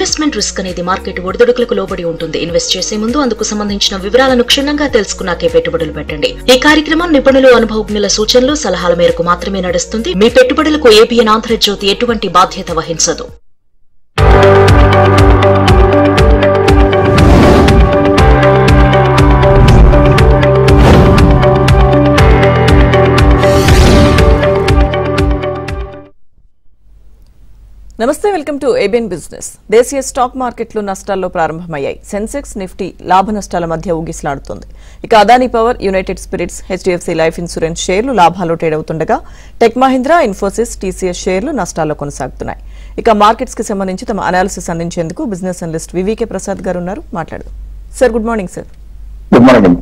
Investment risk అనేది market ఒడిదుడుకులకు లోబడి ఉంటుంది. ఇన్వెస్ట్ చేసే ముందు అందుకు సంబంధించిన వివరాలను క్షుణ్ణంగా తెలుసుకున్నాకే పెట్టుబడులు పెట్టండి. ఈ కార్యక్రమం నిపుణులు, అనుభవజ్ఞుల సూచనలు, సలహాల మేరకు మాత్రమే నడుస్తుంది. మీ పెట్టుబడులకు ఏబిఎన్ ఆంధ్రజ్యోతి ఎటువంటి బాధ్యత వహించదు. నమస్తే, వెల్కమ్ టు ఏబిఎన్ బిజినెస్. దేశీయ స్టాక్ మార్కెట్లు నష్టాల్లో ప్రారంభమయ్యాయి. సెన్సెక్స్, నిఫ్టీ లాభ నష్టాల మధ్య ఊగిసలాడుతోంది. ఇక Adani power, United spirits, HDFC life insurance షేర్లు లాభాల్లో ట్రేడ్ అవుతుండగా టెక్ మహీంద్రా, ఇన్ఫోసిస్, టీసీఎస్ షేర్లు నష్టాల్లో కొనసాగుతున్నాయి. ఇక మార్కెట్స్ కి సంబంధించి తమ అనాలిసిస్ అందించేందుకు బిజినెస్ అనలిస్ట్ వివికే ప్రసాద్ గారు ఉన్నారు. మాట్లాడదాం. Sir, good morning. Sir, good morning.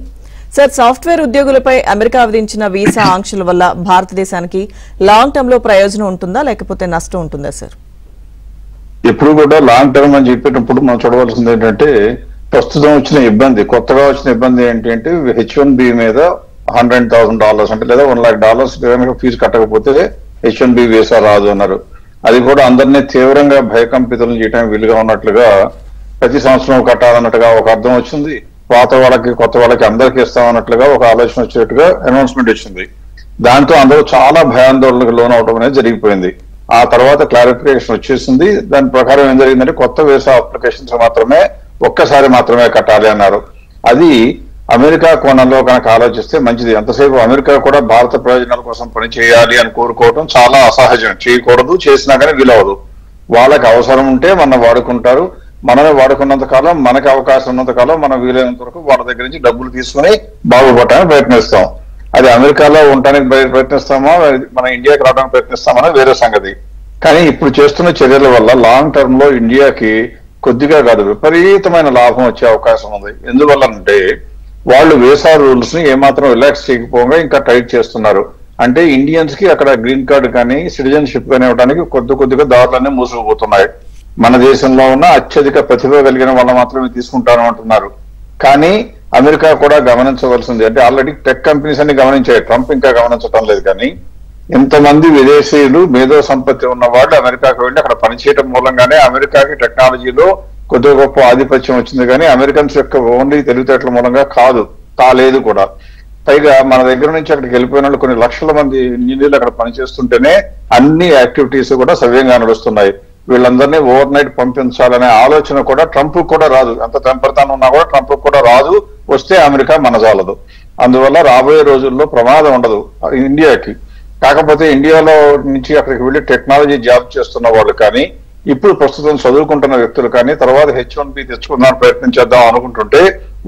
Sir, software ఉద్యోగులపై అమెరికా విధించిన వీసా ఆంక్షల వల్ల భారతదేశానికి లాంగ్ టర్మ్ లో ప్రయోజనం ఉంటుందా లేకపోతే నష్టం ఉంటుందా? సార్, ఎప్పుడు కూడా లాంగ్ టర్మ్ అని చెప్పేటప్పుడు మనం చూడవలసింది ఏంటంటే, ప్రస్తుతం వచ్చిన ఇబ్బంది, కొత్తగా వచ్చిన ఇబ్బంది ఏంటంటే H1B మీద $100,000 అంటే లేదా $1,00,000 ఫీజు కట్టకపోతే H1B వీసా రాదు అన్నారు. అది కూడా అందరినీ తీవ్రంగా భయకంపితులను చేయడానికి వీలుగా ఉన్నట్లుగా ప్రతి సంవత్సరం కట్టాలన్నట్టుగా ఒక అర్థం వచ్చింది. పాత వాళ్ళకి కొత్త వాళ్ళకి అందరికీ ఇస్తామన్నట్లుగా ఒక ఆలోచన వచ్చేట్టుగా అనౌన్స్మెంట్ వచ్చింది. దాంతో అందరూ చాలా భయాందోళనకు లోనవడం అనేది జరిగిపోయింది. ఆ తర్వాత క్లారిఫికేషన్ వచ్చేసింది. దాని ప్రకారం ఏం జరిగిందంటే, కొత్త వీసా అప్లికేషన్స్ మాత్రమే ఒక్కసారి మాత్రమే కట్టాలి అన్నారు. అది అమెరికా కోణంలో కనుక ఆలోచిస్తే మంచిది. ఎంతసేపు అమెరికా కూడా భారత ప్రయోజనాల కోసం పని చేయాలి అని కోరుకోవడం చాలా అసహజం. చేయకూడదు, చేసినా కానీ వీలవదు. వాళ్ళకి అవసరం ఉంటే మనం వాడుకుంటారు. మనమే వాడుకున్నంత కాలం, మనకి అవకాశం ఉన్నంత కాలం మనం వీలైనంత వరకు వాళ్ళ దగ్గర నుంచి డబ్బులు తీసుకుని బాగుపడటానికి ప్రయత్నిస్తాం. అది అమెరికాలో ఉండటానికి ప్రయత్నిస్తామా, మన ఇండియాకి రావడానికి ప్రయత్నిస్తామని వేరే సంగతి. కానీ ఇప్పుడు చేస్తున్న చర్యల వల్ల లాంగ్ టర్మ్ లో ఇండియాకి కొద్దిగా కాదు విపరీతమైన లాభం వచ్చే అవకాశం ఉంది. ఎందువల్లంటే వాళ్ళు వీసా రూల్స్ ని ఏమాత్రం రిలాక్స్ చేయకపోగా ఇంకా టైట్ చేస్తున్నారు. అంటే ఇండియన్స్ కి అక్కడ గ్రీన్ కార్డు కానీ సిటిజన్షిప్ కానీ ఇవ్వడానికి కొద్దిగా దారులన్నీ మూసుకుపోతున్నాయి. మన దేశంలో ఉన్న అత్యధిక ప్రతిభ కలిగిన వాళ్ళు మాత్రమే తీసుకుంటాను అంటున్నారు. కానీ అమెరికా కూడా గమనించవలసింది, అంటే ఆల్రెడీ టెక్ కంపెనీస్ అన్ని గమనించాయి, ట్రంప్ ఇంకా గమనించడం లేదు. కానీ ఇంతమంది విదేశీయులు మేధో సంపత్తి ఉన్న వాళ్ళు అమెరికాకు వెళ్ళి అక్కడ పనిచేయడం మూలంగానే అమెరికాకి టెక్నాలజీలో కొద్దిగా గొప్ప ఆధిపత్యం వచ్చింది. కానీ అమెరికన్స్ యొక్క ఓన్లీ తెలివితేటల మూలంగా కాలేదు కూడా. పైగా మన దగ్గర నుంచి అక్కడికి వెళ్ళిపోయిన వాళ్ళు కొన్ని లక్షల మంది ఇంజనీర్లు అక్కడ పనిచేస్తుంటేనే అన్ని యాక్టివిటీస్ కూడా సవ్యంగా నడుస్తున్నాయి. వీళ్ళందరినీ ఓవర్ నైట్ పంపించాలనే ఆలోచన కూడా ట్రంప్ కూడా రాదు. ఎంత టెంపర్తాను ఉన్నా కూడా ట్రంప్ కూడా రాదు. వస్తే అమెరికా మనజాలదు. అందువల్ల రాబోయే రోజుల్లో ప్రమాదం ఉండదు ఇండియాకి. కాకపోతే ఇండియాలో నుంచి అక్కడికి వెళ్ళి టెక్నాలజీ జాబ్ చేస్తున్న వాళ్ళు కానీ, ఇప్పుడు ప్రస్తుతం చదువుకుంటున్న వ్యక్తులు కానీ, తర్వాత H1B తెచ్చుకుందాం ప్రయత్నం చేద్దాం అనుకుంటుంటే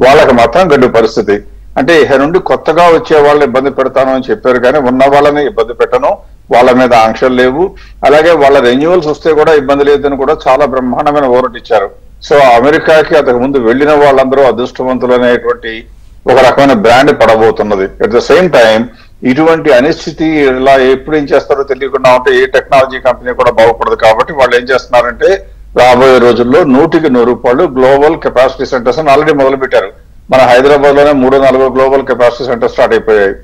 వాళ్ళకి మాత్రం గడ్డు పరిస్థితి. అంటే ఇక నుండి కొత్తగా వచ్చే వాళ్ళని ఇబ్బంది పెడతాను అని చెప్పారు, కానీ ఉన్న వాళ్ళని ఇబ్బంది పెట్టను, వాళ్ళ మీద ఆంక్షలు లేవు. అలాగే వాళ్ళ రెన్యువల్స్ వస్తే కూడా ఇబ్బంది లేదని కూడా చాలా బ్రహ్మాండమైన ఓరట్ ఇచ్చారు. సో అమెరికాకి అంతకు ముందు వెళ్లిన వాళ్ళందరూ అదృష్టవంతులు అనేటువంటి ఒక రకమైన బ్రాండ్ పడబోతున్నది. అట్ ద సేమ్ టైం ఇటువంటి అనిశ్చితి ఇలా ఎప్పుడు ఏం చేస్తారో తెలియకుండా ఉంటే ఏ టెక్నాలజీ కంపెనీ కూడా బాగుపడదు. కాబట్టి వాళ్ళు ఏం చేస్తున్నారంటే రాబోయే రోజుల్లో 100కి 100 గ్లోబల్ కెపాసిటీ సెంటర్స్ అని ఆల్రెడీ మొదలు పెట్టారు. మన హైదరాబాద్ లోనే 3-4 గ్లోబల్ కెపాసిటీ సెంటర్ స్టార్ట్ అయిపోయాయి.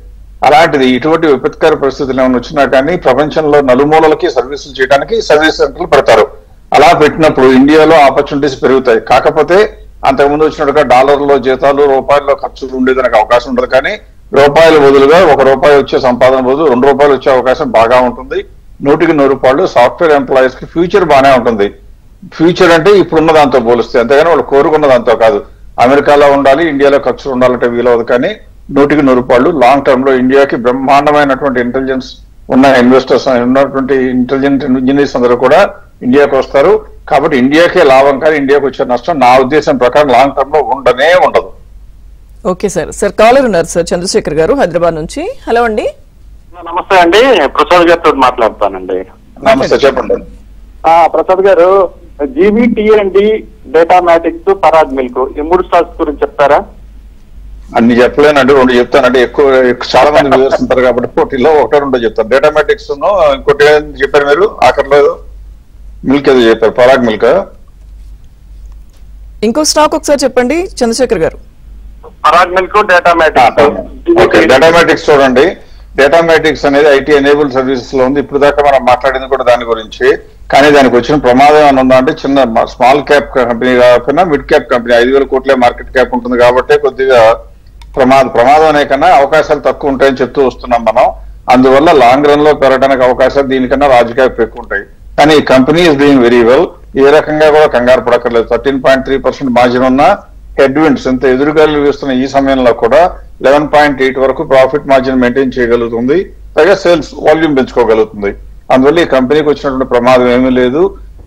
అలాంటిది ఇటువంటి విపత్కర పరిస్థితులు ఏమైనా వచ్చినా కానీ ప్రపంచంలో నలుమూలలకి సర్వీసులు చేయడానికి సర్వీస్ సెంటర్లు పెడతారు. అలా పెట్టినప్పుడు ఇండియాలో ఆపర్చునిటీస్ పెరుగుతాయి. కాకపోతే అంతకుముందు వచ్చినట్టుగా డాలర్లో జీతాలు, రూపాయల్లో ఖర్చులు ఉండేదానికి అవకాశం ఉండదు. కానీ రూపాయల బదులుగా ₹1 వచ్చే సంపాదన బదులు ₹2 వచ్చే అవకాశం బాగా ఉంటుంది. 100కి 100 సాఫ్ట్వేర్ ఎంప్లాయీస్ కి ఫ్యూచర్ బాగానే ఉంటుంది. ఫ్యూచర్ అంటే ఇప్పుడున్న దాంతో పోలిస్తే, అంతేగాని వాళ్ళు కోరుకున్న దాంతో కాదు. అమెరికాలో ఉండాలి, ఇండియాలో ఖర్చులు ఉండాలంటే వీలవదు. కానీ 100కి 100 లాంగ్ టర్మ్ లో ఇండియాకి బ్రహ్మాండమైనటువంటి ఇంటెలిజెన్స్ ఉన్న ఇన్వెస్టర్స్ ఉన్నటువంటి ఇంటెలిజెంట్ ఇంజనీర్స్ అందరూ కూడా ఇండియాకి వస్తారు. కాబట్టి ఇండియాకే లాభం, కానీ ఇండియాకి వచ్చే నష్టం నా ఉద్దేశం ప్రకారం లాంగ్ టర్మ్ లో ఉండదు. Okay sir. సార్, కాలర్ ఉన్నారు సార్, చంద్రశేఖర్ గారు హైదరాబాద్ నుంచి. హలో అండి. నమస్తే అండి, ప్రసాద్ గారితో మాట్లాడతానండి. నమస్తే, చెప్పండి. ప్రసాద్ గారు, GVTND, డేటామాటిక్స్, పరాగ్ మిల్క్ ఈ 3 స్టాక్స్ గురించి చెప్తారా? అన్ని చెప్పలేనండి, 2 చెప్తానండి. ఎక్కువ చాలా మంది వ్యూవర్స్ ఉంటారు కాబట్టి పోటీలో 1-2 చెప్తాను. డేటామాటిక్స్ ఇంకోటి చెప్పారు మీరు ఆఖరిలో, మిల్క్ ఏదో చెప్పారు, పరాగ్ మిల్క్. ఇంకో స్టాక్ ఒకసారి చెప్పండి చంద్రశేఖర్ గారు. పరాగ్ మిల్క్, డేటామాటిక్స్. డేటామాటిక్స్ చూడండి. డేటామాటిక్స్ అనేది IT ఎనేబుల్ సర్వీసెస్ లో ఉంది. ఇప్పుడు దాకా మనం మాట్లాడింది కూడా దాని గురించి. కానీ దానికి వచ్చిన ప్రమాదం ఏమైనా ఉందా అంటే చిన్న స్మాల్ క్యాప్ కంపెనీ కాకపోయినా మిడ్ క్యాప్ కంపెనీ 5,000 కోట్లే మార్కెట్ క్యాప్ ఉంటుంది కాబట్టి కొద్దిగా ప్రమాదం అనే కన్నా అవకాశాలు తక్కువ ఉంటాయని చెప్తూ వస్తున్నాం మనం. అందువల్ల లాంగ్ రన్ లో పెరగడానికి అవకాశాలు దీనికన్నా రాజు క్యాప్ ఎక్కువ ఉంటాయి. కానీ ఈ company is doing very well. ఏ రకంగా కూడా కంగారు పడక్కర్లేదు. 13.3% మార్జిన్ ఉన్న హెడ్ విండ్స్ ఎంత ఎదురుగాలు వీస్తున్న ఈ సమయంలో కూడా 11.8 వరకు ప్రాఫిట్ మార్జిన్ మెయింటైన్ చేయగలుగుతుంది. పైగా సేల్స్ వాల్యూమ్ పెంచుకోగలుగుతుంది. అందువల్ల ఈ కంపెనీకి వచ్చినటువంటి ప్రమాదం ఏమీ లేదు.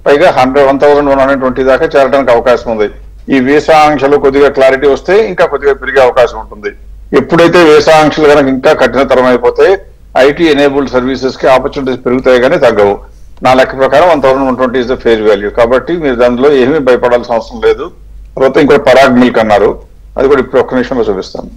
పైగా 1,120 దాకా చేరడానికి అవకాశం ఉంది. ఈ వీసా ఆంక్షలు కొద్దిగా క్లారిటీ వస్తే ఇంకా కొద్దిగా పెరిగే అవకాశం ఉంటుంది. ఎప్పుడైతే వీసా ఆంక్షలు కనుక ఇంకా కఠినతరం అయిపోతే ఐటీ ఎనేబుల్డ్ సర్వీసెస్ కి ఆపర్చునిటీస్ పెరుగుతాయి కానీ తగ్గవు. నా లెక్క ప్రకారం 1,120 ఇస్ ద ఫేర్ వాల్యూ. కాబట్టి మీరు దానిలో ఏమీ భయపడాల్సిన అవసరం లేదు. తర్వాత ఇంకోటి పరాగ్ మిల్క్ అన్నారు, అది కూడా ఇప్పుడు ఒక్క నిమిషంలో చూపిస్తాను.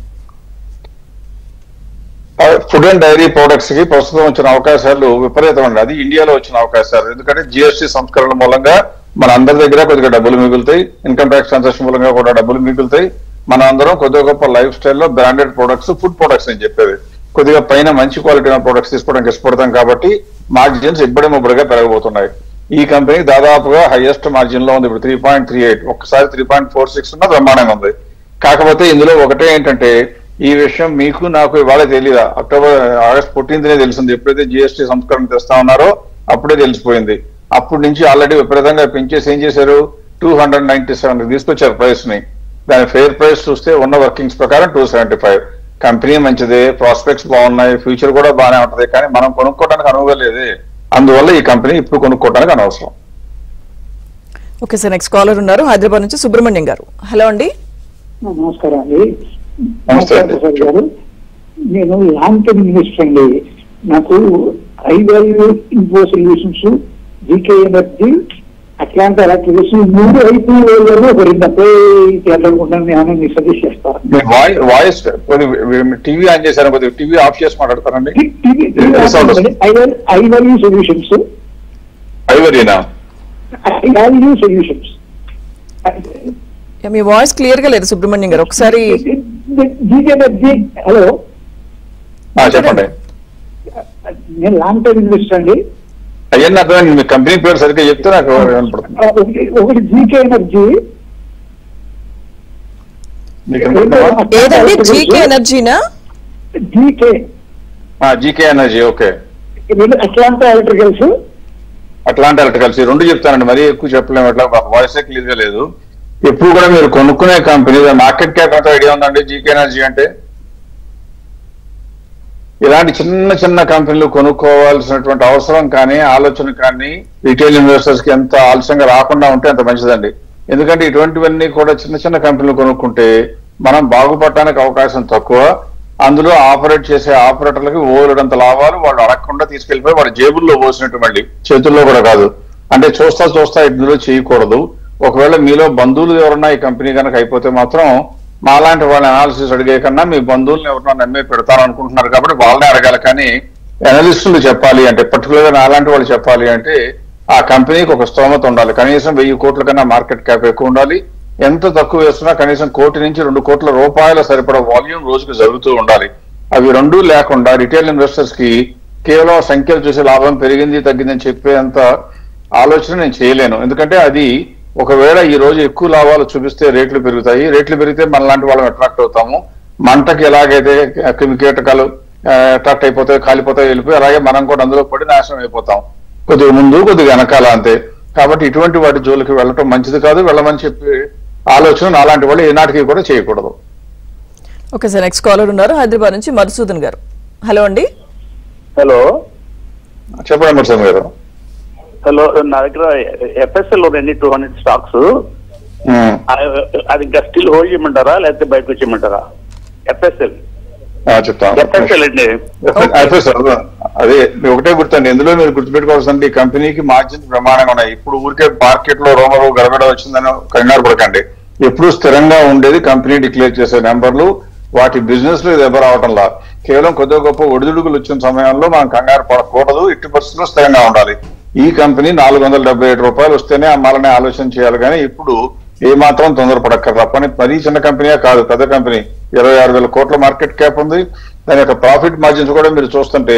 ఫుడ్ అండ్ డైరీ ప్రొడక్ట్స్ కి ప్రస్తుతం వచ్చిన అవకాశాలు విపరీతం అండి. అది ఇండియాలో వచ్చిన అవకాశాలు. ఎందుకంటే జిఎస్టీ సంస్కరణ మూలంగా మన అందరి దగ్గర కొద్దిగా డబ్బులు మిగులుతాయి. ఇన్కమ్ ట్యాక్స్ ట్రాన్సాక్షన్ మూలంగా కూడా డబ్బులు మిగులుతాయి. మన అందరం కొద్దిగా గొప్ప లైఫ్ స్టైల్లో బ్రాండెడ్ ప్రొడక్ట్స్, ఫుడ్ ప్రొడక్ట్స్ అని చెప్పేది కొద్దిగా పైన మంచి క్వాలిటీ ప్రొడక్ట్స్ తీసుకోవడానికి ఇష్టపడతాం. కాబట్టి మార్జిన్స్ ఇబ్బడిముబ్బడిగా పెరగబోతున్నాయి. ఈ కంపెనీ దాదాపుగా హైయెస్ట్ మార్జిన్ లో ఉంది ఇప్పుడు 3.38. ఒక్కసారి 3.46 ఉన్న బ్రహ్మాండంగా ఉంది. కాకపోతే ఇందులో ఒకటే ఏంటంటే ఈ విషయం మీకు నాకు ఇవాళ తెలియదా, ఆగస్ట్ 14నే తెలిసింది. ఎప్పుడైతే జిఎస్టీ సంస్కరణ తెస్తా ఉన్నారో అప్పుడే తెలిసిపోయింది. అప్పటి నుంచి ఆల్రెడీ విపరీతంగా పెంచేసి ఏం చేశారు, 297 తీసుకొచ్చారు ప్రైస్ ని. దాని ఫెయిర్ ప్రైస్ చూస్తే ఉన్న వర్కింగ్స్ ప్రకారం 275. కంపెనీ మంచిదే, ప్రాస్పెక్ట్స్ బాగున్నాయి, ఫ్యూచర్ కూడా బాగానే ఉంటది. కానీ మనం కొనుక్కోవడానికి అనువుగా లేదే. అందువల్ల ఈ కంపెనీ ఇప్పుడు కొనుక్కోవడానికి అనవసరం. ఓకే సార్, నెక్స్ట్ కాలర్ ఉన్నారు హైదరాబాద్ నుంచి సుబ్రహ్మణ్యం గారు. హలో అండి. నమస్కారం అండి. నమస్తే అండి. గారు, నేను లాంగ్ టర్మ్ ఇన్వెస్టర్ అండి. నాకు high value info solutions, GK energy, అట్లాంటి ఎలక్ట్రికల్స్ 3 IPO ఒక 2 అప్లై చేయాలనుకుంటున్నాను. నేను సజెస్ట్ చేస్తాను. వాయిస్ టీవీ ఆన్ చేశారు, కొద్దిగా టీవీ ఆఫ్ చేసి మాట్లాడతారండి. హై వాల్యూ సొల్యూషన్స్, ఐవరీనా హై వాల్యూ సొల్యూషన్స్. మీ వాయిస్ క్లియర్ గా లేదు సుబ్రహ్మణ్యం గారు, ఒకసారి. GK energy. హలో చెప్పండి. నేను లాంగ్ టర్మ్ ఇన్వెస్టర్ అండి. అయ్యన్న అర్థమైంది. మీ కంపెనీ పేరు సరిగ్గా చెప్తే నాకు వినపడుతుంది. ఒకటి జీకే ఎనర్జీ. ఏదండి జీకే ఎనర్జీనా? GK energy. Okay. Atlanta electricals. Atlanta electricals ఈ 2 చెప్తానండి, మరీ ఎక్కువ చెప్పలేము. అట్లా వాయిస్ క్లియర్ గా లేదు. ఎప్పుడు కూడా మీరు కొనుక్కునే కంపెనీ మార్కెట్ క్యాప్ ఎంత ఐడియా ఉందండి జీకే ఎనర్జీ అంటే? ఇలాంటి చిన్న చిన్న కంపెనీలు కొనుక్కోవాల్సినటువంటి అవసరం కానీ ఆలోచన కానీ రిటైల్ ఇన్వెస్టర్స్ కి ఎంత ఆలస్యంగా రాకుండా ఉంటే అంత మంచిదండి. ఎందుకంటే ఇటువంటివన్నీ కూడా చిన్న చిన్న కంపెనీలు కొనుక్కుంటే మనం బాగుపడటానికి అవకాశం తక్కువ. అందులో ఆపరేట్ చేసే ఆపరేటర్లకి ఓలడంత లాభాలు వాళ్ళు అడగకుండా తీసుకెళ్లిపోయి వాళ్ళ జేబుల్లో పోసినట్టు, మళ్ళీ చేతుల్లో కూడా కాదు. అంటే చూస్తా ఇందులో చేయకూడదు. ఒకవేళ మీలో బంధువులు ఎవరన్నా ఈ కంపెనీ కనుక అయిపోతే మాత్రం మాలాంటి వాళ్ళ అనాలిసిస్ అడిగే కన్నా మీ బంధువులను ఎవరన్నా నమ్మే పెడతారు అనుకుంటున్నారు కాబట్టి వాళ్ళనే అడగాలి. కానీ అనలిస్టులు చెప్పాలి అంటే, పర్టికులర్ గా నాలాంటి వాళ్ళు చెప్పాలి అంటే ఆ కంపెనీకి ఒక స్తోమత ఉండాలి. కనీసం 1000 కోట్ల కన్నా మార్కెట్ క్యాప్ ఎక్కువ ఉండాలి. ఎంత తక్కువ వేస్తున్నా కనీసం 1 కోటి నుంచి 2 కోట్ల రూపాయల సరిపడా వాల్యూమ్ రోజుకు జరుగుతూ ఉండాలి. అవి 2 లేకుండా రిటైల్ ఇన్వెస్టర్స్ కి కేవలం సంఖ్యలు చూసి లాభం పెరిగింది తగ్గిందని చెప్పేంత ఆలోచన నేను చేయలేను. ఎందుకంటే అది ఒకవేళ ఈ రోజు ఎక్కువ లాభాలు చూపిస్తే రేట్లు పెరుగుతాయి. రేట్లు పెరిగితే మన లాంటి వాళ్ళం అట్రాక్ట్ అవుతాము. మంటకి ఎలాగైతే క్రిమికీటకాలు అట్రాక్ట్ అయిపోతాయి, కాలిపోతాయి, వెళ్ళిపోయి, అలాగే మనం కూడా అందులో పడి నాశనం అయిపోతాం. కొద్దిగా ముందు కొద్దిగా వెనకాల అంతే. కాబట్టి ఇటువంటి వాటి జోలికి వెళ్ళటం మంచిది కాదు. వెళ్ళమని చెప్పి ఆలోచన అలాంటి వాళ్ళు ఏనాటికి కూడా చేయకూడదు. ఓకే సార్, నెక్స్ట్ కాలర్ ఉన్నారు హైదరాబాద్ నుంచి మధుసూదన్ గారు. హలో అండి. హలో చెప్పండి మధుసూదన్ గారు. హలో, నా దగ్గర ఎఫ్ఎస్ఎల్ ఉన్నాయండి 200 స్టాక్స్. అది ఇంకా స్టిల్ హోల్డ్ చేయమంటారా లేకపోతే బయటకు వచ్చేయమంటారా? ఎఫ్ఎస్ఎల్ చెప్తాను. ఎఫ్ఎస్ఎల్ అండి. అదే ఒకటే గుర్తండి, ఎందులో మీరు గుర్తుపెట్టుకోవాల్సింది ఈ కంపెనీకి మార్జిన్స్ ప్రమాణంగా ఉన్నాయి. ఇప్పుడు ఊరికే మార్కెట్ లో రోమరో గడబడ వచ్చిందని కంగారు పడకండి. ఎప్పుడు స్థిరంగా ఉండేది కంపెనీ డిక్లేర్ చేసే నెంబర్లు, వాటి బిజినెస్ లో దెబ్బ రావటంలా. కేవలం కొద్దిగా గొప్ప ఒడిదుడుకులు వచ్చిన సమయంలో మనం కంగారు పడకూడదు. ఎట్టి పరిస్థితుల్లో స్థిరంగా ఉండాలి. ఈ కంపెనీ 477 రూపాయలు వస్తేనే అమ్మాలనే ఆలోచన చేయాలి. కానీ ఇప్పుడు ఏమాత్రం తొందరపడక్కర్లా. పని మరీ చిన్న కంపెనీయే కాదు, పెద్ద కంపెనీ. 26,000 కోట్ల మార్కెట్ క్యాప్ ఉంది. దాని యొక్క ప్రాఫిట్ మార్జిన్స్ కూడా మీరు చూస్తుంటే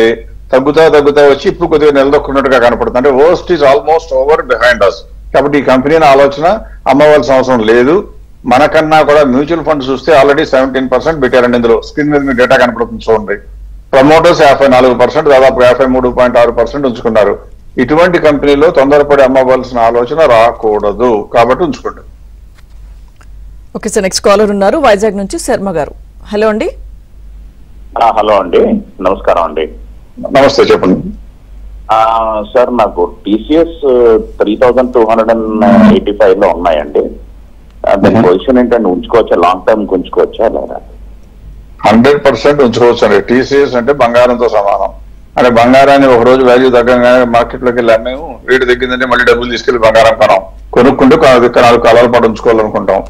తగ్గుతా వచ్చి ఇప్పుడు కొద్దిగా నిలదొక్కున్నట్టుగా కనపడుతుంది. అంటే worst is almost over behind us. కాబట్టి ఈ కంపెనీని ఆలోచన అమ్మవలసిన అవసరం లేదు. మనకన్నా కూడా మ్యూచువల్ ఫండ్స్ చూస్తే ఆల్రెడీ 17% పెట్టారండి. ఇందులో స్క్రీన్ మీద మీ డేటా కనపడుతుంది చూడండి. ప్రమోటర్స్ 54%, దాదాపు 53.6% ఉంచుకున్నారు. ఇటువంటి కంపెనీలో తొందరపడి అమ్మవలసిన ఆలోచన రాకూడదు, కాబట్టి ఉంచుకోండి. ఓకే సార్, నెక్స్ట్ కాలర్ ఉన్నారు వైజాగ్ నుంచి శర్మ గారు. హలో అండి. హలో అండి, నమస్కారం అండి. నమస్తే, చెప్పండి. సార్, నాకు TCS 3285 లో ఉన్నాయండి. దాని పొజిషన్ ఏంటంటే ఉంచుకోవచ్చా, లాంగ్ టర్మ్ ఉంచుకోవచ్చా లేదా? 100% ఉంచుకోవచ్చు అండి. TCS అంటే బంగారంతో సమానం. అంటే బంగారాన్ని ఒక రోజు వాల్యూ తగ్గగానే మార్కెట్ లోకి వెళ్ళాము, మేము రేటు తగ్గిందంటే మళ్ళీ డబ్బులు తీసుకెళ్లి బంగారం కొనుక్కుంటూ 4 కాలాల పాటు ఉంచుకోవాలనుకుంటాం.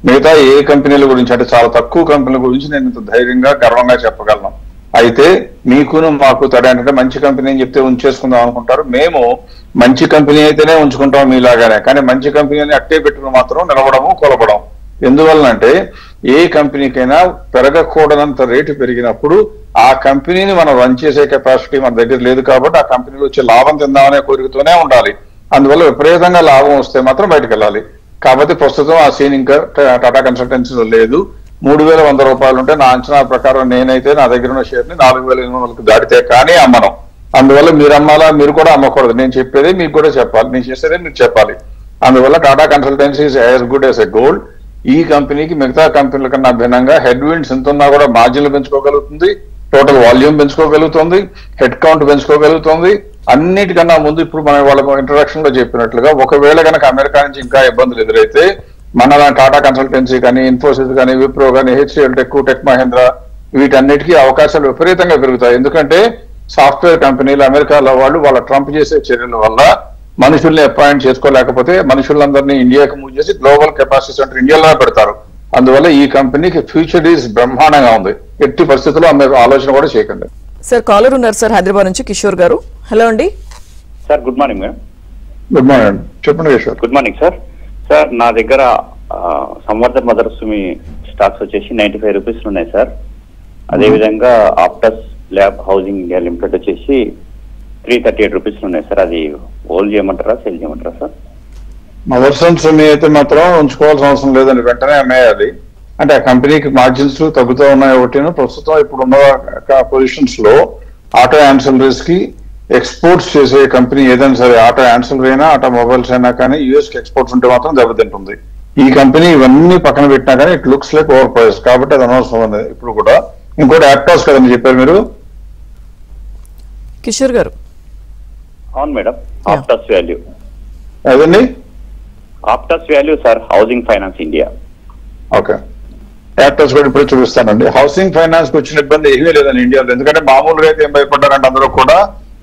మిగతా ఏ కంపెనీల గురించి అంటే చాలా తక్కువ కంపెనీల గురించి నేను ఇంత ధైర్యంగా గర్వంగా చెప్పగలను. అయితే మీకును మాకు తడ ఏంటంటే మంచి కంపెనీ అని చెప్తే ఉంచేసుకుందాం అనుకుంటారు. మేము మంచి కంపెనీ అయితేనే ఉంచుకుంటాం మీలాగానే, కానీ మంచి కంపెనీని అట్టే పెట్టుకుని మాత్రం నిలవడము కొలపడం. ఎందువలనంటే ఏ కంపెనీకైనా పెరగకూడనంత రేటు పెరిగినప్పుడు ఆ కంపెనీని మనం రన్ చేసే కెపాసిటీ మన దగ్గర లేదు. కాబట్టి ఆ కంపెనీలో వచ్చే లాభం తిందామనే కోరికతోనే ఉండాలి. అందువల్ల విపరీతంగా లాభం వస్తే మాత్రం బయటకు వెళ్ళాలి. కాబట్టి ప్రస్తుతం ఆ సీన్ ఇంకా టాటా కన్సల్టెన్సీలో లేదు. 3,100 రూపాయలు ఉంటే నా అంచనా ప్రకారం నేనైతే నా దగ్గర ఉన్న షేర్ ని 4,800కు దాటితే కానీ అమ్మను. అందువల్ల మీరు అమ్మాలా, మీరు కూడా అమ్మకూడదు. నేను చెప్పేది మీకు కూడా చెప్పాలి, నేను చేసేదే మీరు చెప్పాలి. అందువల్ల Tata consultancy is as good as a gold. ఈ కంపెనీకి మిగతా కంపెనీల కన్నా భిన్నంగా హెడ్ విండ్స్ ఎంత ఉన్నా కూడా మార్జిన్లు పెంచుకోగలుగుతుంది, టోటల్ వాల్యూమ్ పెంచుకోగలుగుతుంది, హెడ్ కౌంట్ పెంచుకోగలుగుతుంది. అన్నిటికన్నా ముందు ఇప్పుడు మనం వాళ్ళకు ఇంట్రడక్షన్ లో చెప్పినట్లుగా ఒకవేళ కనుక అమెరికా నుంచి ఇంకా ఇబ్బందులు ఎదురైతే మన టాటా కన్సల్టెన్సీ కానీ, ఇన్ఫోసిస్ కానీ, విప్రో కానీ, HCL టెక్, టెక్ మహేంద్ర వీటన్నిటికీ అవకాశాలు విపరీతంగా పెరుగుతాయి. ఎందుకంటే సాఫ్ట్వేర్ కంపెనీలు అమెరికాలో వాళ్ళ ట్రంప్ చేసే చర్యల వల్ల మనుషుల్ని అపాయింట్ చేసుకోలేకపోతే మనుషులందరినీ ఇండియాకి మూవ్ చేసి గ్లోబల్ కెపాసిటీ సెంటర్ ఇండియాలో పెడతారు. అందువల్ల ఈ కంపెనీకి ఫ్యూచర్ ఈజ్ బ్రహ్మాండంగా ఉంది. ఎట్టి పరిస్థితుల్లో మీరు ఆలోచన కూడా చేయకండి. సార్, కాలర్ ఉన్నారు సార్ హైదరాబాద్ నుంచి కిషోర్ గారు. హలో అండి. Sir, good morning madam. Good morning, చెప్పండి Kishore. Good morning sir. Sir, నా దగ్గర సంవర్ధన్ మదర్స్ మీ స్టాక్స్ వచ్చేసి 95 రూపీస్ ఉన్నాయి సార్. అదేవిధంగా Aptus lab housing India limited వచ్చేసి 338 రూపీస్ ఉన్నాయి సార్. అది హోల్డ్ చేయమంటారా, సేల్ చేయమంటారా సార్? మదర్సన్స్ మీ అయితే మాత్రం ఉంచుకోవాల్సిన అవసరం లేదండి, వెంటనే అమ్మేయాలి. అంటే ఆ కంపెనీకి మార్జిన్స్ తగ్గుతూ ఉన్నాయి ఒకటి. ప్రస్తుతం ఇప్పుడున్న పొజిషన్స్ లో ఆటో యాన్సిలరీస్ కి ఎక్స్పోర్ట్స్ చేసే కంపెనీ ఏదైనా సరే, ఆటో యాన్సిలరీ అయినా ఆటోమొబైల్స్ అయినా కానీ US కి ఎక్స్పోర్ట్స్ ఉంటే మాత్రం దెబ్బతింటుంది. ఈ కంపెనీ ఇవన్నీ పక్కన పెట్టినా కానీ it looks like over price, కాబట్టి అది అనవసరం ఉంది ఇప్పుడు కూడా. ఇంకోటి యాక్టర్స్ కదండి చెప్పారు మీరు కిషోర్ గారు. అవును మేడం, ఆప్టస్ వాల్యూ. అదండి Aptus value sir, housing finance India. Okay, actors కూడా ఇప్పుడు చూపిస్తానండి. హౌసింగ్ ఫైనాన్స్ కి వచ్చిన ఇబ్బంది ఏమీ లేదండి ఇండియాలో. ఎందుకంటే మామూలుగా అయితే ఏం భయపడ్డారంటే అందరూ కూడా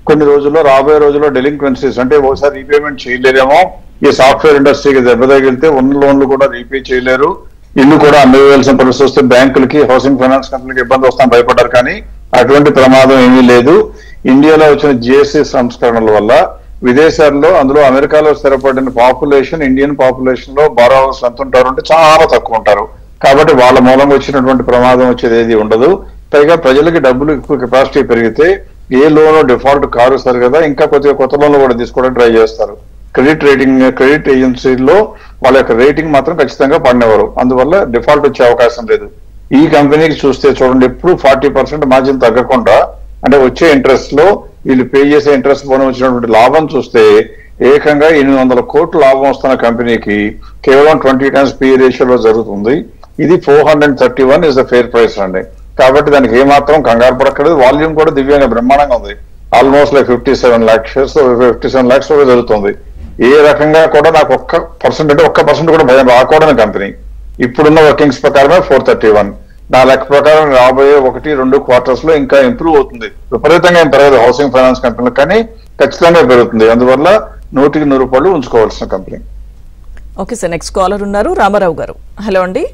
కొన్ని రోజుల్లో రాబోయే రోజుల్లో డెలింక్వెన్సీస్ అంటే ఒకసారి రీపేమెంట్ చేయలేరేమో, ఈ సాఫ్ట్వేర్ ఇండస్ట్రీకి దెబ్బ తగిలితే ఉన్న లోన్లు కూడా రీపే చేయలేరు, ఇల్లు కూడా అమ్మేయాల్సిన పరిస్థితి వస్తే బ్యాంకులకి, హౌసింగ్ ఫైనాన్స్ కంపెనీకి ఇబ్బంది వస్తామని భయపడ్డారు. కానీ అటువంటి ప్రమాదం ఏమీ లేదు. ఇండియాలో వచ్చిన GST సంస్కరణల వల్ల విదేశాల్లో, అందులో అమెరికాలో స్థిరపడిన పాపులేషన్, ఇండియన్ పాపులేషన్ లో బారోవర్స్ ఎంత ఉంటారు అంటే చాలా తక్కువ ఉంటారు. కాబట్టి వాళ్ళ మూలంగా వచ్చినటువంటి ప్రమాదం వచ్చేది ఏది ఉండదు. పైగా ప్రజలకి డబ్బులు ఎక్కువ కెపాసిటీ పెరిగితే ఏ లోన్ డిఫాల్ట్ కారు సార్ కదా, ఇంకా కొద్దిగా కొత్త లోన్లు కూడా తీసుకోవడానికి ట్రై చేస్తారు. క్రెడిట్ ఏజెన్సీల్లో వాళ్ళ యొక్క రేటింగ్ మాత్రం ఖచ్చితంగా పడినవారు. అందువల్ల డిఫాల్ట్ వచ్చే అవకాశం లేదు. ఈ కంపెనీకి చూస్తే చూడండి, ఎప్పుడు 40% మార్జిన్ తగ్గకుండా, అంటే వచ్చే ఇంట్రెస్ట్ లో వీళ్ళు పే చేసే ఇంట్రెస్ట్ పోనీ వచ్చినటువంటి లాభం చూస్తే ఏకంగా 800 కోట్ల లాభం వస్తున్న కంపెనీకి కేవలం 20 times PE రేషియోలో జరుగుతుంది. ఇది 431 ఇస్ ద ఫెయిర్ ప్రైస్ అండి. కాబట్టి దానికి ఏమాత్రం కంగారు పడక్కలేదు. వాల్యూమ్ కూడా దివ్యంగా బ్రహ్మాండంగా ఉంది. Almost like 57 lakhs shares, 57 lakhs కూడా జరుగుతుంది. ఏ రకంగా కూడా నాకు 1% కూడా భయం రాకూడని కంపెనీ. ఇప్పుడున్న వర్కింగ్స్ ప్రకారమే 431. నా లెక్క ప్రకారం రాబోయే 1-2 quarters లో ఇంకా ఇంప్రూవ్ అవుతుంది. విపరీతంగా ఏం పెరగదు హౌసింగ్ ఫైనాన్స్ కంపెనీలు, కానీ ఖచ్చితంగా పెరుగుతుంది. అందువల్ల 100కి 100 ఉంచుకోవాల్సిన company. Okay sir, next caller Ramarao రామారావు గారు. హలో అండి.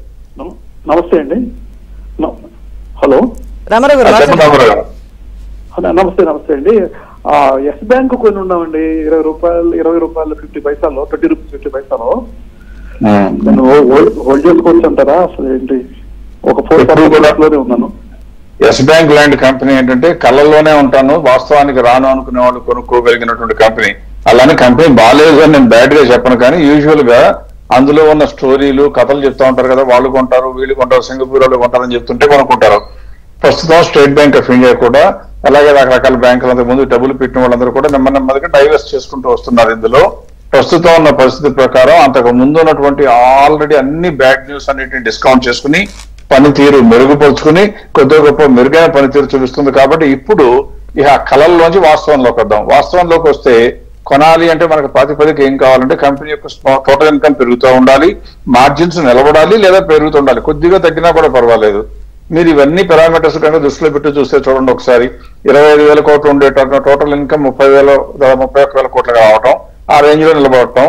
నమస్తే అండి. హలో రామారావు గారు. నమస్తే అండి. ఎస్ బ్యాంక్ కొన్ని ఉన్నామండి, 20 రూపాయలు 50 పైసాలో, 20 రూపీస్ 50 పైసాలో. నేను హోల్డ్ చేసుకోవచ్చు అంటారా? అసలు ఏంటి, ఒక 4% లోనే ఉన్నాను. ఎస్ బ్యాంక్ లాంటి కంపెనీ ఏంటంటే కళ్ళల్లోనే ఉంటాను, వాస్తవానికి రాను అనుకునే వాళ్ళు కొనుక్కోగలిగినటువంటి కంపెనీ. అలానే కంపెనీ బాగాలేదు అని నేను బ్యాడ్ గా చెప్పను, కానీ యూజువల్ గా అందులో ఉన్న స్టోరీలు కథలు చెప్తా ఉంటారు కదా, వాళ్ళు కొంటారు వీళ్ళు కొంటారు సింగపూర్ వాళ్ళు కొంటారని చెప్తుంటే కొనుక్కుంటారు. ప్రస్తుతం స్టేట్ బ్యాంక్ ఆఫ్ ఇండియా కూడా అలాగే రకరకాల బ్యాంకులు అంతకు ముందు డబ్బులు పెట్టిన వాళ్ళందరూ కూడా నెమ్మదిగా డైవర్స్ చేసుకుంటూ వస్తున్నారు. ఇందులో ప్రస్తుతం ఉన్న పరిస్థితి ప్రకారం అంతకు ముందు ఉన్నటువంటి ఆల్రెడీ అన్ని బ్యాడ్ న్యూస్ అన్నిటిని డిస్కౌంట్ చేసుకుని పనితీరు మెరుగుపరుచుకుని కొద్ది గొప్ప మెరుగైన పనితీరు చూపిస్తుంది. కాబట్టి ఇప్పుడు ఇక కళల్లోంచి వాస్తవంలోకి వద్దాం. వాస్తవంలోకి వస్తే కొనాలి అంటే మనకు ప్రాతిపదిక ఏం కావాలంటే కంపెనీ యొక్క టోటల్ ఇన్కమ్ పెరుగుతూ ఉండాలి, మార్జిన్స్ నిలబడాలి లేదా పెరుగుతుండాలి, కొద్దిగా తగ్గినా కూడా పర్వాలేదు. మీరు ఇవన్నీ పారామీటర్స్ కనుక దృష్టిలో పెట్టి చూస్తే చూడండి, ఒకసారి 25,000 కోట్లు ఉండే టోటల్ ఇన్కమ్ 31,000 కోట్లుగా రావటం, ఆ రేంజ్ లో నిలబడటం.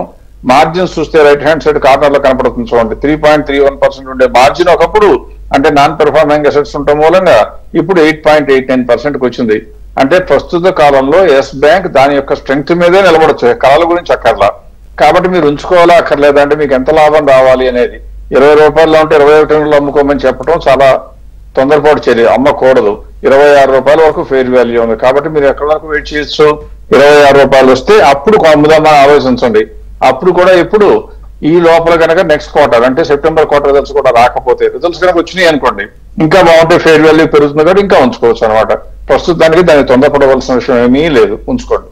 మార్జిన్స్ చూస్తే రైట్ హ్యాండ్ సైడ్ కార్నర్ లో కనపడుతుంది చూడండి, 3.31% ఉండే మార్జిన్ ఒకప్పుడు అంటే నాన్ పెర్ఫార్మింగ్ అసెట్స్ ఉండటం మూలంగా ఇప్పుడు 8.89% వచ్చింది. అంటే ప్రస్తుత కాలంలో ఎస్ బ్యాంక్ దాని యొక్క స్ట్రెంగ్త్ మీదే నిలబడచ్చు, కళల గురించి అక్కర్లా. కాబట్టి మీరు ఉంచుకోవాలా అక్కర్లేదా అంటే మీకు ఎంత లాభం రావాలి అనేది 20 రూపాయల్లో ఉంటే 21 అమ్ముకోమని చెప్పడం చాలా తొందరపాటు చర్య, అమ్మకూడదు. 26 రూపాయల వరకు ఫెయిర్ వాల్యూ ఉంది. కాబట్టి మీరు ఎక్కడి వరకు వెయిట్ చేయొచ్చు, 26 రూపాయలు వస్తే అప్పుడు అమ్ముదామని ఆలోచించండి. అప్పుడు కూడా ఇప్పుడు ఈ లోపల కనుక నెక్స్ట్ క్వార్టర్ అంటే సెప్టెంబర్ క్వార్టర్ రిజల్ట్స్ కూడా రాకపోతే, రిజల్ట్స్ కనుక వచ్చినాయి అనుకోండి ఇంకా బాగుంటే ఫెయిర్ వాల్యూ పెరుగుతుంది కాబట్టి ఇంకా ఉంచుకోవచ్చు అనమాట. ప్రస్తుతానికి దాన్ని తొందరపడవలసిన విషయం ఏమీ లేదు, ఉంచుకోండి.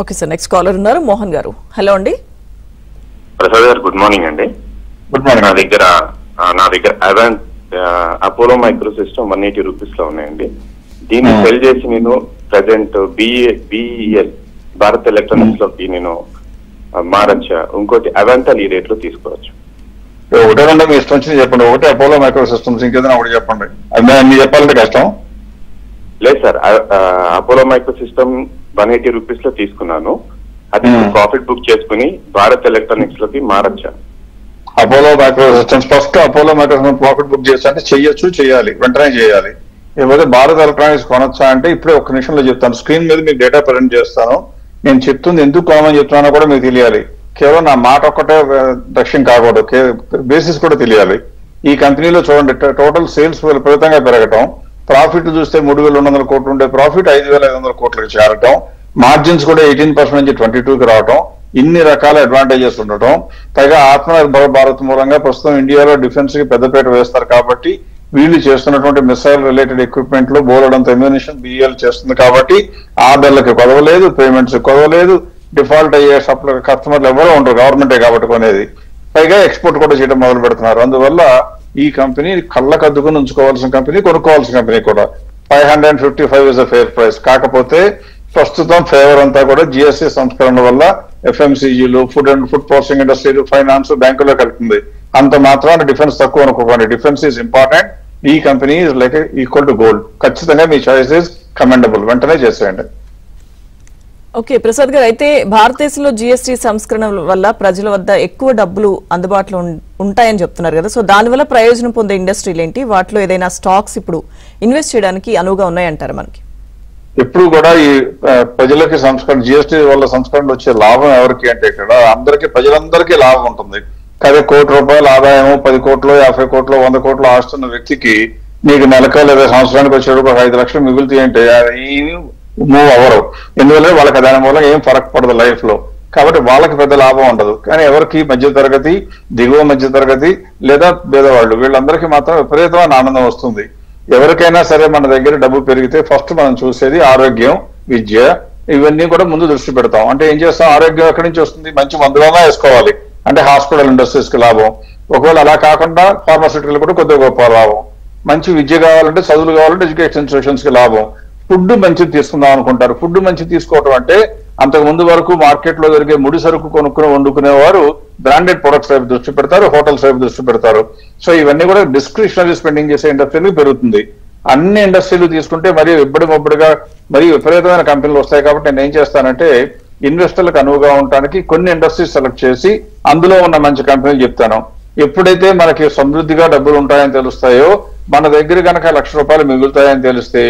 ఓకే సార్, నెక్స్ట్ కాలర్ ఉన్నారు మోహన్ గారు. హలో అండి. ప్రసాద్ గారు గుడ్ మార్నింగ్ అండి. Good morning. నా దగ్గర అవాంత్ అపోలో మైక్రో సిస్టమ్ 180 రూపీస్ లో ఉన్నాయండి. దీన్ని సెల్ చేసి నేను ప్రజెంట్ బిఈఎల్ భారత్ ఎలక్ట్రానిక్స్ లోకి నేను మారచ్చా, ఇంకోటి అవాంతల్ ఈ రేట్ లో తీసుకోవచ్చు? ఒకటే రెండు మీ ఇష్టం వచ్చింది చెప్పండి. ఒకటి అపోలో మైక్రో సిస్టమ్స్, ఇంకేదైనా ఒకటి చెప్పండి. అన్ని చెప్పాలంటే కష్టం. లేదు sir, Apollo micro system 180 rupees లో తీసుకున్నాను. అది ప్రాఫిట్ బుక్ చేసుకుని భారత్ ఎలక్ట్రానిక్స్ లోకి మారచ్చా? Apollo micro systems first Apollo micro systems profit book చేస్తా అంటే చెయ్యొచ్చు, చేయాలి, వెంటనే చేయాలి. లేకపోతే భారత్ ఎలక్ట్రానిక్స్ కొనొచ్చా అంటే ఇప్పుడే ఒక్క నిమిషంలో చెప్తాను. స్క్రీన్ మీద మీకు డేటా ప్రజెంట్ చేస్తాను. నేను చెప్తుంది ఎందుకు కామని చెప్తున్నానో కూడా మీకు తెలియాలి. కేవలం నా మాట ఒక్కటే లక్ష్యం కాకూడదు, బేసిస్ కూడా తెలియాలి. ఈ కంపెనీలో చూడండి, టోటల్ సేల్స్ విపరీతంగా పెరగటం, ప్రాఫిట్ చూస్తే 3,200 కోట్లు ఉండే ప్రాఫిట్ 5,500 కోట్లకు చేరటం, మార్జిన్స్ కూడా 18% నుంచి 22కి రావటం, ఇన్ని రకాల అడ్వాంటేజెస్ ఉండటం, పైగా ఆత్మనిర్భర భారత్ మూలంగా ప్రస్తుతం ఇండియాలో డిఫెన్స్ కి పెద్దపీట వేస్తారు. కాబట్టి వీళ్ళు చేస్తున్నటువంటి మిసైల్ రిలేటెడ్ ఎక్విప్మెంట్ లో బోలెడంత ఎమ్యూనిషన్ బిఎల్ చేస్తుంది. కాబట్టి ఆర్డర్లకి కొదవలేదు, పేమెంట్స్ కొదవలేదు, డిఫాల్ట్ అయ్యే కస్టమర్లు ఎవరో ఉంటారు, గవర్నమెంటే కాబట్టి కొనేది. పైగా ఎక్స్పోర్ట్ కూడా చేయడం మొదలు పెడుతున్నారు. అందువల్ల ఈ కంపెనీ కళ్ళకు అద్దుకుని ఉంచుకోవాల్సిన కంపెనీ, కొనుక్కోవాల్సిన కంపెనీ కూడా. 555 ఇస్ అ ఫెయిర్ ప్రైస్. కాకపోతే ప్రస్తుతం ఫేవర్ అంతా కూడా జిఎస్టీ సంస్కరణ వల్ల ఎఫ్ఎంసీజీలు, ఫుడ్ అండ్ ఫుడ్ ప్రాసెసింగ్ ఇండస్ట్రీలు, ఫైనాన్స్, బ్యాంకులో కలుపుతుంది. అంత మాత్రాన డిఫెన్స్ తక్కువ అనుకోకండి. Defence is important. ఈ company is like equal to gold. ఖచ్చితంగా మీ చాయిస్ ఈజ్ కమెండబుల్, వెంటనే చేసేయండి. ఓకే ప్రసాద్ గారు, అయితే భారతదేశంలో జిఎస్టీ సంస్కరణ వల్ల ప్రజల వద్ద ఎక్కువ డబ్బులు అందుబాటులో ఉంటాయని చెప్తున్నారు కదా, సో దానివల్ల ప్రయోజనం పొందే ఇండస్ట్రీలు ఏంటి, వాటిలో ఏదైనా స్టాక్స్ ఇప్పుడు ఇన్వెస్ట్ చేయడానికి అనువుగా ఉన్నాయంటారు? మనకి ఎప్పుడు కూడా ఈ ప్రజలకి సంస్కరణ, జిఎస్టీ వల్ల సంస్కరణ వచ్చే లాభం ఎవరికి అంటే ఇక్కడ అందరికీ, ప్రజలందరికీ లాభం ఉంటుంది. కానీ ₹1,00,00,000 ఆదాయం, 10 కోట్లు, 50 కోట్లు, 100 కోట్లు ఆస్తున్న వ్యక్తికి నీకు నెలకో లేదా సంవత్సరానికి వచ్చేటప్పుడు 5 లక్షలు మిగులుతాయి అంటే మూవ్ అవ్వరు. ఎందువల్ల వాళ్ళకి దాని మూలం ఏం ఫరక్ పడదు లైఫ్ లో. కాబట్టి వాళ్ళకి పెద్ద లాభం ఉండదు. కానీ ఎవరికి మధ్య తరగతి, దిగువ మధ్య తరగతి లేదా పేదవాళ్ళు, వీళ్ళందరికీ మాత్రం విపరీతమైన ఆనందం వస్తుంది. ఎవరికైనా సరే మన దగ్గర డబ్బు పెరిగితే ఫస్ట్ మనం చూసేది ఆరోగ్యం, విద్య, ఇవన్నీ కూడా ముందు దృష్టి పెడతాం. అంటే ఏం చేస్తాం, ఆరోగ్యం ఎక్కడి నుంచి వస్తుంది, మంచి మందులన్నా వేసుకోవాలి అంటే హాస్పిటల్ ఇండస్ట్రీస్ కి లాభం. ఒకవేళ అలా కాకుండా ఫార్మాసిటికల్ కూడా కొద్దిగా గొప్ప లాభం. మంచి విద్య కావాలంటే, చదువులు కావాలంటే ఎడ్యుకేషన్ ఇన్స్టిట్యూషన్స్ కి లాభం. ఫుడ్ మంచిది తీసుకుందాం అనుకుంటారు. ఫుడ్ మంచిది తీసుకోవడం అంటే అంతకు ముందు వరకు మార్కెట్ లో దొరికే ముడి సరుకు కొనుక్కుని వండుకునేవారు బ్రాండెడ్ ప్రొడక్ట్స్ వైపు దృష్టి పెడతారు, హోటల్స్ వైపు దృష్టి పెడతారు. సో ఇవన్నీ కూడా డిస్క్రిషనరీ స్పెండింగ్ చేసే ఇండస్ట్రీలు పెరుగుతుంది. అన్ని ఇండస్ట్రీలు తీసుకుంటే మరి ఇబ్బడిగా మరి విపరీతమైన కంపెనీలు వస్తాయి. కాబట్టి నేను ఏం చేస్తానంటే ఇన్వెస్టర్లకు అనువుగా ఉండడానికి కొన్ని ఇండస్ట్రీస్ సెలెక్ట్ చేసి అందులో ఉన్న మంచి కంపెనీలు చెప్తాను. ఎప్పుడైతే మనకి సమృద్ధిగా డబ్బులు ఉంటాయని తెలుస్తాయో, మన దగ్గర కనుక ₹1,00,000 మిగులుతాయని తెలిస్తే,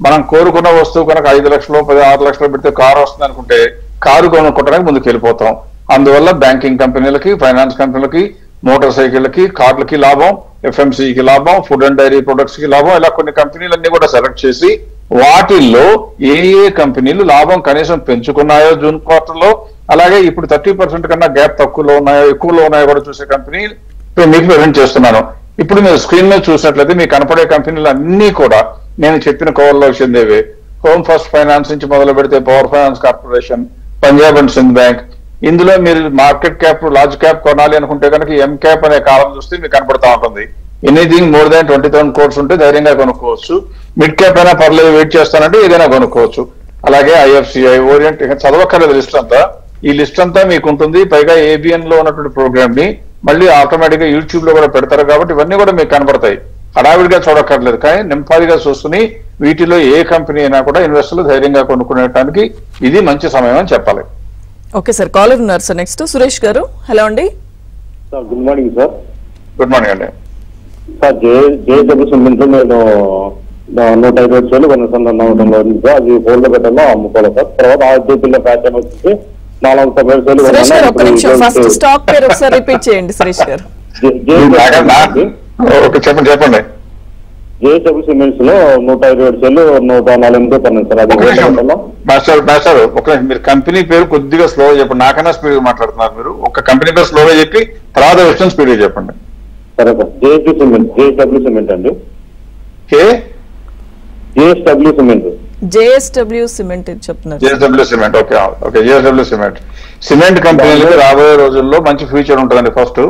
మనం కోరుకున్న వస్తువు కనుక 5 లక్షలు, 6 లక్షలు పెడితే కారు వస్తుంది అనుకుంటే కారు కొనుక్కోవడానికి ముందుకు వెళ్ళిపోతాం. అందువల్ల బ్యాంకింగ్ కంపెనీలకి, ఫైనాన్స్ కంపెనీలకి, మోటార్ సైకిళ్ళకి, కార్లకి లాభం, FMCG లాభం, ఫుడ్ అండ్ డైరీ ప్రొడక్ట్స్ కి లాభం, ఇలా కొన్ని కంపెనీలన్నీ కూడా సెలెక్ట్ చేసి వాటిల్లో ఏ ఏ కంపెనీలు లాభం కనీసం పెంచుకున్నాయో జూన్ క్వార్టర్ లో, అలాగే ఇప్పుడు 30% కన్నా గ్యాప్ తక్కువలో ఉన్నాయో ఎక్కువలో ఉన్నాయో కూడా చూసే కంపెనీ మీకు ప్రజెంట్ చేస్తున్నాను. ఇప్పుడు మీరు స్క్రీన్ మీద చూసినట్లయితే మీకు కనపడే కంపెనీలు అన్ని కూడా నేను చెప్పిన కోవల్లో చెందేవే. హోమ్ ఫస్ట్ ఫైనాన్స్ నుంచి మొదలు పెడితే power finance corporation, Punjab and Sindh bank. ఇందులో మీరు మార్కెట్ క్యాప్ లార్జ్ క్యాప్ కొనాలి అనుకుంటే కనుక ఎం క్యాప్ అనే కాలం చూస్తే మీకు కనపడతా ఉంటుంది. ఎనీథింగ్ మోర్ దాన్ 20,000 crores ఉంటే ధైర్యంగా కొనుక్కోవచ్చు. మిడ్ క్యాప్ అయినా పర్లేదు వెయిట్ చేస్తానంటే ఏదైనా కొనుక్కోవచ్చు. అలాగే IFCI, ఓరియంట్, చదవక్కర్లేదు లిస్ట్ అంతా. ఈ లిస్ట్ అంతా మీకు ఉంటుంది. పైగా ABN లో ఉన్నటువంటి ప్రోగ్రామ్ ని మళ్ళీ ఆటోమేటిక్ గా యూట్యూబ్ లో కూడా పెడతారు కాబట్టి ఇవన్నీ కూడా మీకు కనపడతాయి. హడావిడిగా చూడక్కర్లేదు, కానీ నింపాదిగా చూసుకుని వీటిలో ఏ కంపెనీ అయినా కూడా ఇన్వెస్టర్లు ధైర్యంగా కొనుక్కునేటానికి ఇది మంచి సమయం అని చెప్పాలి. ఓకే సార్, కాలర్ ఉన్నారు సార్. నెక్స్ట్ సురేష్ గారు. హలో అండి sir. Good morning sir. Good morning అండి. సార్ JSW సిమెంట్ నేను 150 షేర్లు కొనసాగడంలో ఉంది సార్. అది హోల్డ్ పెట్టాలో అమ్ముకోవాలి సార్. తర్వాత ఆర్జేపీలో ప్యాటర్న్ వచ్చేసి 490 షేర్లు సురేష్ గారు ఒక్క నిమిషం, ఫస్ట్ స్టాక్ పేరు ఒకసారి రిపీట్ చేయండి సురేష్ గారు. చెప్పండి. JSW సిమెంట్స్ లో 127 షేర్లు 140 కొన్నాను సార్. అది మాస్టర్ ఒక మీరు కంపెనీ పేరు కొద్దిగా స్లోగా చెప్పండి. నాకన్నా స్పీడ్ గా మాట్లాడుతున్నారు మీరు. ఒక కంపెనీ పేరు స్లోగా చెప్పి తర్వాత విషయం స్పీడ్ గా చెప్పండి. సరే సార్. JSW సిమెంట్ అండి. JSW cement. JSW సిమెంట్ చెప్తున్నారు. JSW cement. Okay. JSW cement. Cement కంపెనీలకి రాబోయే రోజుల్లో మంచి ఫ్యూచర్ ఉంటుందండి. ఫస్ట్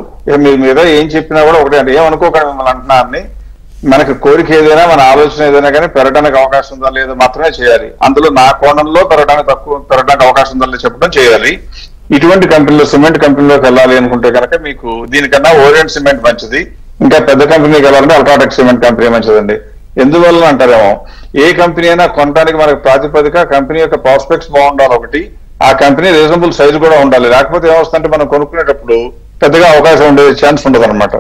మీ మీద ఏం చెప్పినా కూడా ఒకటే అంటే ఏమనుకోకండి మిమ్మల్ని అంటున్నారని. మనకి కోరిక ఏదైనా, మన ఆలోచన ఏదైనా కానీ పెరగడానికి అవకాశం ఉందా లేదా మాత్రమే చేయాలి. అందులో నా కోణంలో పెరగడానికి అవకాశం ఉందా లేదా చెప్పడం చేయాలి. ఇటువంటి కంపెనీలో సిమెంట్ కంపెనీలోకి వెళ్ళాలి అనుకుంటే కనుక మీకు దీనికన్నా ఓరియంట్ సిమెంట్ మంచిది. ఇంకా పెద్ద కంపెనీకి వెళ్ళాలంటే అల్ట్రాటెక్ సిమెంట్ కంపెనీ మంచిదండి. ఎందువల్ల అంటారేమో, ఏ కంపెనీ అయినా కొనడానికి మనకు ప్రాతిపదిక కంపెనీ యొక్క ప్రాస్పెక్ట్స్ బాగుండాలి ఒకటి, ఆ కంపెనీ రీజనబుల్ సైజ్ కూడా ఉండాలి. లేకపోతే ఏమొస్తుందంటే మనం కొనుక్కునేటప్పుడు పెద్దగా అవకాశం ఉండే ఛాన్స్ ఉండదు అనమాట.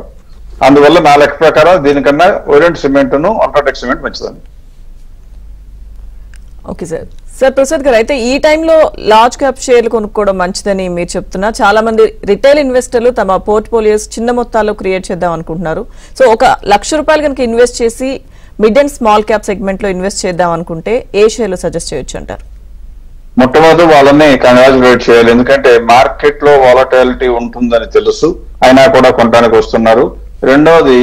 అందువల్ల నా లెక్క ప్రకారం దీనికన్నా ఓరియంట్ సిమెంట్ ను అల్ట్రాటెక్ సిమెంట్ మంచిదండి. Okay sir. సార్ ప్రసాద్ గారు, అయితే ఈ టైంలో లార్జ్ క్యాప్ షేర్లు కొనుక్కోవడం మంచిదని మీరు చెప్తున్నా. చాలా మంది రిటైల్ ఇన్వెస్టర్లు తమ పోర్ట్ఫోలియోస్ చిన్న మొత్తాల్లో క్రియేట్ చేద్దాం అనుకుంటున్నారు. సో ₹1,00,000 కనుక ఇన్వెస్ట్ చేసి mid and small cap segment లో ఇన్వెస్ట్ చేద్దాం అనుకుంటే ఏ షేర్లు సజెస్ట్ చేయొచ్చు అంటారు? మొట్టమొదటి వాళ్ళని కంగ్రాచులేట్ చేయాలి. ఎందుకంటే మార్కెట్ లో వాలటాలిటీ ఉంటుందని తెలుసు, అయినా కూడా కొనడానికి వస్తున్నారు. రెండవది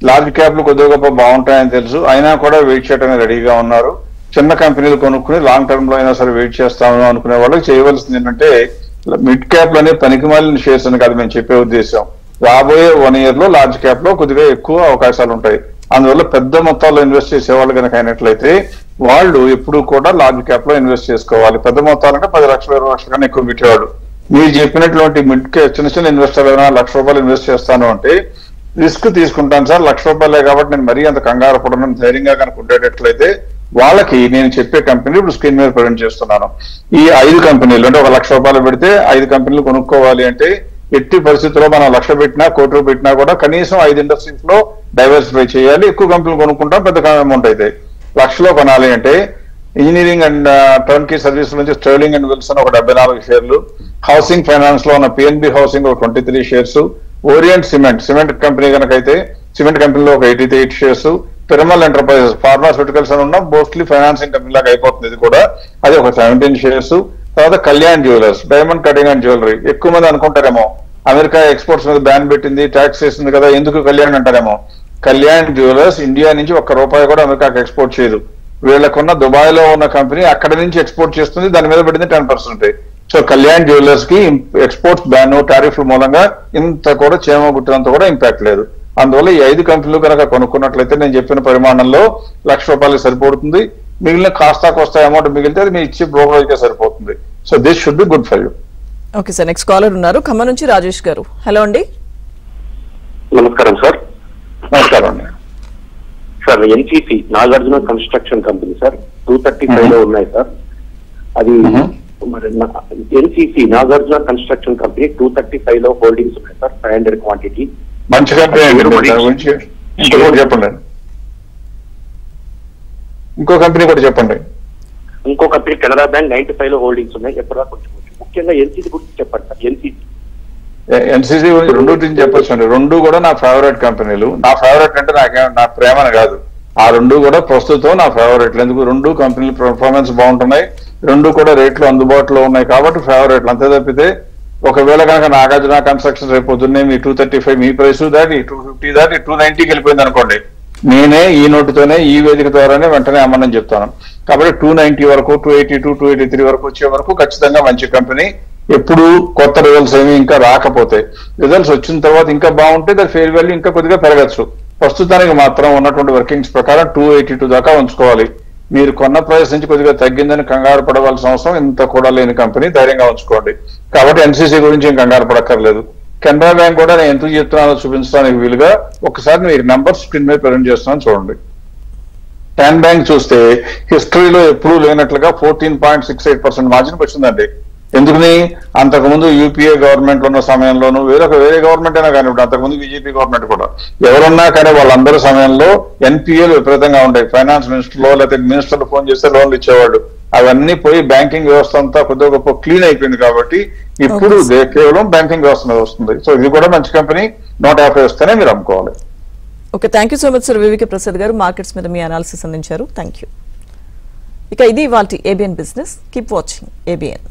లార్జ్ క్యాప్లు కొద్దిగా గొప్ప బాగుంటాయని తెలుసు, అయినా కూడా వెయిట్ చేయడానికి రెడీగా ఉన్నారు. చిన్న కంపెనీలు కొనుక్కుని లాంగ్ టర్మ్ లో అయినా సరే వెయిట్ చేస్తాము అనుకునే వాళ్ళకి చేయవలసింది ఏంటంటే మిడ్ క్యాప్ లోనే పనికిమాలిన షేర్స్ అని కాదు మేము చెప్పే ఉద్దేశం. రాబోయే 1 year లో లార్జ్ క్యాప్ లో కొద్దిగా ఎక్కువ అవకాశాలు ఉంటాయి. అందువల్ల పెద్ద మొత్తాల్లో ఇన్వెస్ట్ చేసే వాళ్ళు కనుక అయినట్లయితే వాళ్ళు ఎప్పుడు కూడా లార్జ్ క్యాప్ లో ఇన్వెస్ట్ చేసుకోవాలి. పెద్ద మొత్తాలంటే 10 లక్షలు 20 లక్షల కన్నా ఎక్కువ పెట్టేవాడు. మీరు చెప్పినటువంటి మిడ్ చిన్న చిన్న ఇన్వెస్టర్ అయినా ₹1,00,000 ఇన్వెస్ట్ చేస్తాను అంటే రిస్క్ తీసుకుంటాను సార్, ₹1,00,000 కాబట్టి నేను మరీ అంత కంగారు పడను ధైర్యంగా కనుక ఉండేటట్లయితే వాళ్ళకి నేను చెప్పే కంపెనీ ఇప్పుడు స్క్రీన్ మీద ప్రజెంట్ చేస్తున్నాను. ఈ 5 కంపెనీలు అంటే ₹1,00,000 పెడితే 5 కంపెనీలు కొనుక్కోవాలి అంటే ఎట్టి పరిస్థితుల్లో మనం ₹1,00,000 పెట్టినా ₹1,00,00,000 పెట్టినా కూడా కనీసం 5 ఇండస్ట్రీస్ లో డైవర్సిఫై చేయాలి. ఎక్కువ కంపెనీలు కొనుక్కుంటాం, పెద్ద అమౌంట్ అయితే. ₹1,00,000 కొనాలి అంటే ఇంజనీరింగ్ అండ్ టర్న్కీ సర్వీస్ నుంచి స్టర్లింగ్ అండ్ విల్సన్ ఒక 74 షేర్లు, హౌసింగ్ ఫైనాన్స్ లో ఉన్న PNB హౌసింగ్ ఒక 23 షేర్స్, ఓరియంట్ సిమెంట్ కంపెనీ కనుక అయితే సిమెంట్ కంపెనీలో ఒక 88 షేర్స్, పిరమల్ ఎంటర్ప్రైజెస్ ఫార్మాస్యూటికల్స్ అని ఉన్న మోస్ట్లీ ఫైనాన్సింగ్ కంపెనీ లాగా అయిపోతుంది ఇది కూడా, అది ఒక 17 షేర్స్. తర్వాత Kalyan jewellers, diamond cutting and jewellery. ఎక్కువ మంది అనుకుంటారేమో అమెరికా ఎక్స్పోర్ట్స్ మీద బ్యాన్ పెట్టింది, ట్యాక్స్ వేసింది కదా ఎందుకు కళ్యాణ్ అంటారేమో. కళ్యాణ్ జ్యువెలర్స్ ఇండియా నుంచి ₹1 కూడా అమెరికాకి ఎక్స్పోర్ట్ చేయదు. వీళ్ళకున్న దుబాయ్ లో ఉన్న కంపెనీ అక్కడ నుంచి ఎక్స్పోర్ట్ చేస్తుంది, దాని మీద పడింది 10%. సో కళ్యాణ్ జ్యువెలర్స్ కి ఎక్స్పోర్ట్స్ బ్యాన్ టారిఫ్ల మూలంగా ఇంత కూడా చేమ గుట్టినంత కూడా ఇంపాక్ట్ లేదు. అందువల్ల ఈ 5 కంపెనీలు కనుక కొనుక్కున్నట్లయితే నేను చెప్పిన పరిమాణంలో ₹1,00,000 సరిపోతుంది. మిగిలిన కాస్తా కోస్తా అమౌంట్ మిగిలితే అది మీ ఇచ్చే బ్రోకరేజ్ కే సరిపోతుంది. So this should be good for you. Okay sir. Next caller ఉన్నారు ఖమ్మం నుంచి రాజేష్ గారు. హలో అండి. నమస్కారం సార్. నమస్కారం అండి. Sir NCC Nagarjuna construction company sir 235 లో ఉన్నాయి సార్. అది మరి NCC నాగార్జున కన్స్ట్రక్షన్ కంపెనీ 235 లో హోల్డింగ్స్ ఉన్నాయి సార్. 500 క్వాంటిటీ మంచి కంపెనీ ఇంకోటి చెప్పండి. ఇంకో కంపెనీ కూడా చెప్పండి. ఇంకో కంపెనీ కెనరా బ్యాంక్ 95 లో హోల్డింగ్స్ ఉన్నాయి. ఎప్పటిదాకా ముఖ్యంగా NCC గురించి చెప్పండి సార్. NCC ఎన్సీసీ రెండు చెప్పొచ్చు అండి. రెండు కూడా నా ఫేవరెట్ కంపెనీలు. నా ఫేవరెట్ అంటే నా ప్రేమని కాదు, ఆ రెండు కూడా ప్రస్తుతం నా ఫేవరెట్లు. ఎందుకు? రెండు కంపెనీలు పర్ఫార్మెన్స్ బాగుంటున్నాయి, రెండు కూడా రేట్లు అందుబాటులో ఉన్నాయి కాబట్టి ఫేవరెట్లు. అంతే తప్పితే ఒకవేళ కనుక నాగార్జున కన్స్ట్రక్షన్ రేపు పొద్దున్నే మీ 235 మీ ప్రైస్ దాటి 250 దాటి 290కి వెళ్ళిపోయింది అనుకోండి, నేనే ఈ నోటుతోనే ఈ వేదిక ద్వారానే వెంటనే అమ్మని చెప్తాను. కాబట్టి 290 వరకు 282 283 వరకు వచ్చే వరకు ఖచ్చితంగా మంచి కంపెనీ. ఎప్పుడు కొత్త రిజల్ట్స్ ఏమి ఇంకా రాకపోతే, రిజల్ట్స్ వచ్చిన తర్వాత ఇంకా బాగుంటే దాని ఫేర్ వాల్యూ ఇంకా కొద్దిగా పెరగచ్చు. ప్రస్తుతానికి మాత్రం ఉన్నటువంటి వర్కింగ్స్ ప్రకారం 282 దాకా ఉంచుకోవాలి. మీరు కొన్న ప్రైస్ నుంచి కొద్దిగా తగ్గిందని కంగారు పడవలసిన అవసరం ఇంత కూడా లేని కంపెనీ, ధైర్యంగా ఉంచుకోండి. కాబట్టి ఎన్సీసీ గురించి ఏం కంగారు పడక్కర్లేదు. కెనరా బ్యాంక్ కూడా నేను ఎందుకు చెప్తున్నానో చూపించడానికి వీలుగా ఒకసారి మీరు నెంబర్ స్క్రీన్ మీద ప్రజెంట్ చేస్తున్నాను చూడండి. క్యాన్ బ్యాంక్ చూస్తే హిస్టరీలో ఎప్పుడూ లేనట్లుగా 14.68% మార్జిన్ వచ్చిందండి. ఎందుకని? అంతకుముందు యూపీఏ గవర్నమెంట్ ఉన్న సమయంలోనూ వేరే గవర్నమెంట్ అయినా కానీ, అంతకుముందు బీజేపీ గవర్నమెంట్ కూడా ఎవరున్నా కానీ వాళ్ళందరి సమయంలో ఎన్పిఏలు విపరీతంగా ఉంటాయి. ఫైనాన్స్ మినిస్టర్లో లేకపోతే మినిస్టర్లు ఫోన్ చేస్తే లోన్లు ఇచ్చేవాడు. అవన్నీ పోయి బ్యాంకింగ్ వ్యవస్థ అంతా కొద్దిగా గొప్ప క్లీన్ అయిపోయింది కాబట్టి ఇప్పుడు కేవలం బ్యాంకింగ్ వ్యవస్థ మీద వస్తుంది. సో ఇది కూడా మంచి కంపెనీ, 150 వస్తేనే మీరు అమ్ముకోవాలి. Okay, thank you so much sir. VVK Prasad గారు మార్కెట్స్ మీద మీ అనాలిసిస్ అందించారు. Thank you. ఇక ఇది ఇవాల్టి ABN business. Keep watching ABN.